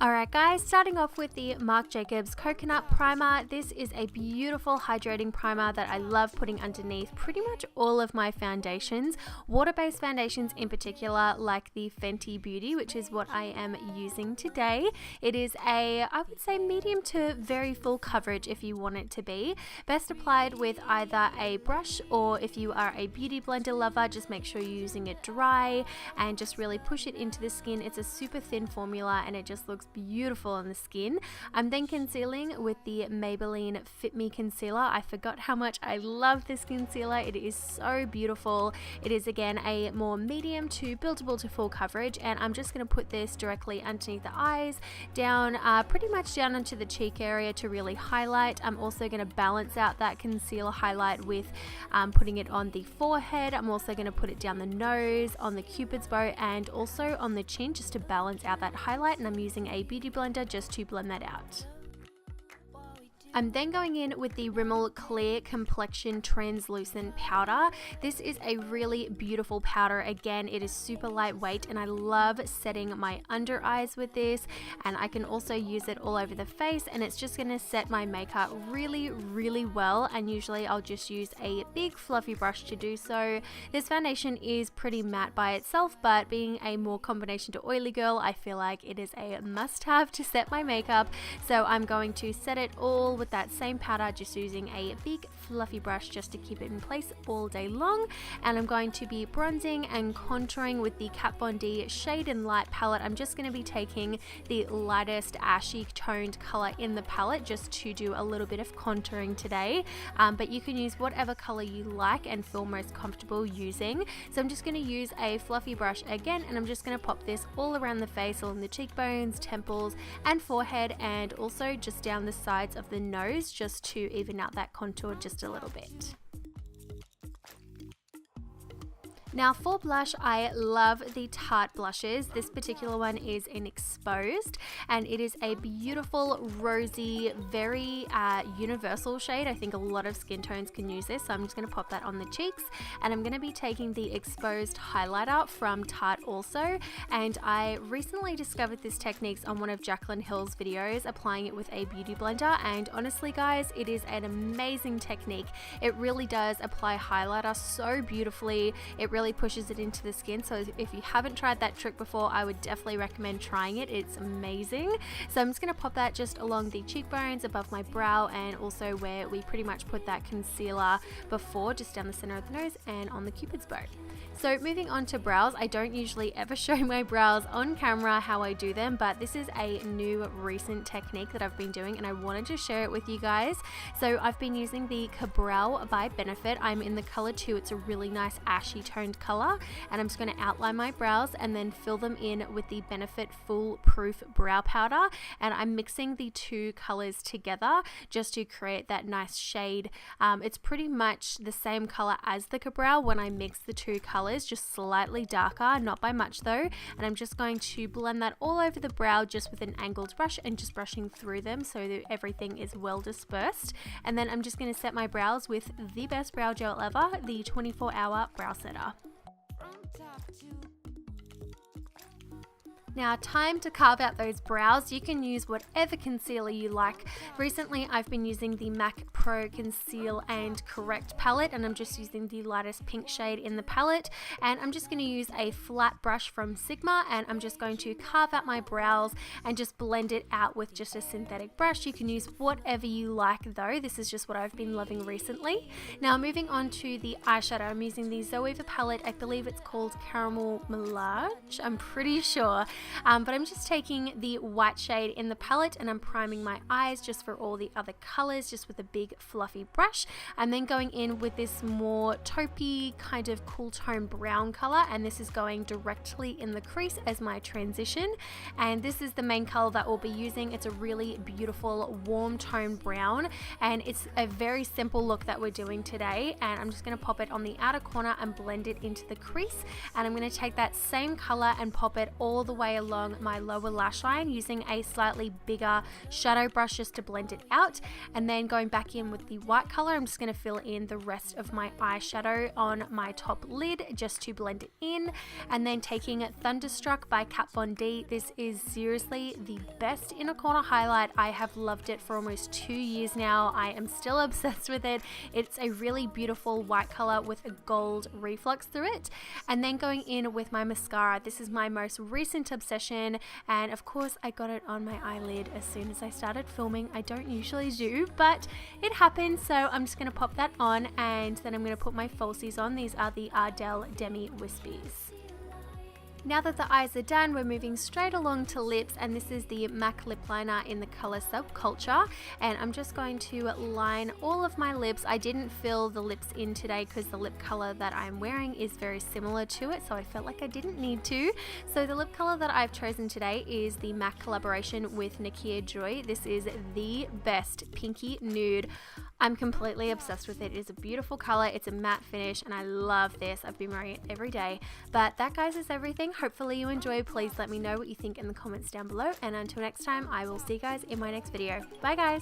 Alright guys, starting off with the Marc Jacobs Coconut Primer. This is a beautiful hydrating primer that I love putting underneath pretty much all of my foundations, water-based foundations in particular, like the Fenty Beauty, which is what I am using today. It is I would say medium to very full coverage if you want it to be. Best applied with either a brush, or if you are a beauty blender lover, just make sure you're using it dry and just really push it into the skin. It's a super thin formula and it just looks beautiful on the skin. I'm then concealing with the Maybelline Fit Me Concealer. I forgot how much I love this concealer. It is so beautiful. It is again a more medium to buildable to full coverage, and I'm just going to put this directly underneath the eyes, down pretty much down onto the cheek area to really highlight. I'm also going to balance out that concealer highlight with putting it on the forehead. I'm also going to put it down the nose, on the cupid's bow, and also on the chin, just to balance out that highlight, and I'm using a beauty blender just to blend that out. I'm then going in with the Rimmel Clear Complexion Translucent Powder. This is a really beautiful powder. Again, it is super lightweight and I love setting my under eyes with this, and I can also use it all over the face, and it's just going to set my makeup really, really well, and usually I'll just use a big fluffy brush to do so. This foundation is pretty matte by itself, but being a more combination to oily girl, I feel like it is a must-have to set my makeup, so I'm going to set it all with that same powder, just using a big fluffy brush just to keep it in place all day long. And I'm going to be bronzing and contouring with the Kat Von D Shade and Light palette. I'm just going to be taking the lightest ashy toned color in the palette just to do a little bit of contouring today, but you can use whatever color you like and feel most comfortable using. So I'm just going to use a fluffy brush again, and I'm just going to pop this all around the face, along the cheekbones, temples and forehead, and also just down the sides of the nose, just to even out that contour just a little bit. Now for blush, I love the Tarte blushes. This particular one is in Exposed, and it is a beautiful, rosy, very universal shade. I think a lot of skin tones can use this, so I'm just going to pop that on the cheeks, and I'm going to be taking the Exposed highlighter from Tarte also, and I recently discovered this technique on one of Jaclyn Hill's videos, applying it with a beauty blender, and honestly guys, it is an amazing technique. It really does apply highlighter so beautifully. It really pushes it into the skin, so if you haven't tried that trick before, I would definitely recommend trying it. It's amazing. So I'm just going to pop that just along the cheekbones, above my brow, and also where we pretty much put that concealer before, just down the center of the nose and on the cupid's bow. So moving on to brows, I don't usually ever show my brows on camera how I do them, but this is a new recent technique that I've been doing and I wanted to share it with you guys. So I've been using the Cabral by Benefit. I'm in the color 2. It's a really nice ashy toned color, and I'm just going to outline my brows and then fill them in with the Benefit Foolproof Brow Powder, and I'm mixing the two colors together just to create that nice shade. It's pretty much the same color as the Cabral when I mix the two colors, just slightly darker, not by much though, and I'm just going to blend that all over the brow just with an angled brush and just brushing through them so that everything is well dispersed. And then I'm just going to set my brows with the best brow gel ever, the 24-hour Brow Setter. Now, time to carve out those brows. You can use whatever concealer you like. Recently, I've been using the MAC Pro Conceal and Correct palette, and I'm just using the lightest pink shade in the palette. And I'm just going to use a flat brush from Sigma, and I'm just going to carve out my brows and just blend it out with just a synthetic brush. You can use whatever you like though. This is just what I've been loving recently. Now, moving on to the eyeshadow, I'm using the ZOEVA palette. I believe it's called Caramel Melange, I'm pretty sure. But I'm just taking the white shade in the palette and I'm priming my eyes just for all the other colors, just with a big fluffy brush. I'm then going in with this more taupey kind of cool tone brown color, and this is going directly in the crease as my transition, and this is the main color that we'll be using. It's a really beautiful warm tone brown, and it's a very simple look that we're doing today. And I'm just going to pop it on the outer corner and blend it into the crease, and I'm going to take that same color and pop it all the way way along my lower lash line using a slightly bigger shadow brush just to blend it out, and then going back in with the white color, I'm just going to fill in the rest of my eyeshadow on my top lid just to blend it in. And then taking Thunderstruck by Kat Von D. This is seriously the best inner corner highlight. I have loved it for almost 2 years now. I am still obsessed with it. It's a really beautiful white color with a gold reflux through it. And then going in with my mascara. This is my most recent obsession, and of course I got it on my eyelid as soon as I started filming. I don't usually do, but it happened, so I'm just going to pop that on, and then I'm going to put my falsies on. These are the Ardell Demi Whispies. Now that the eyes are done, we're moving straight along to lips, and this is the MAC lip liner in the color Subculture, and I'm just going to line all of my lips. I didn't fill the lips in today because the lip color that I'm wearing is very similar to it, so I felt like I didn't need to. So the lip color that I've chosen today is the MAC collaboration with NIKKIA Joy. This is the best pinky nude. I'm completely obsessed with it. It is a beautiful color. It's a matte finish, and I love this. I've been wearing it every day. But that, guys, is everything. Hopefully you enjoy. Please let me know what you think in the comments down below, and until next time, I will see you guys in my next video. Bye, guys.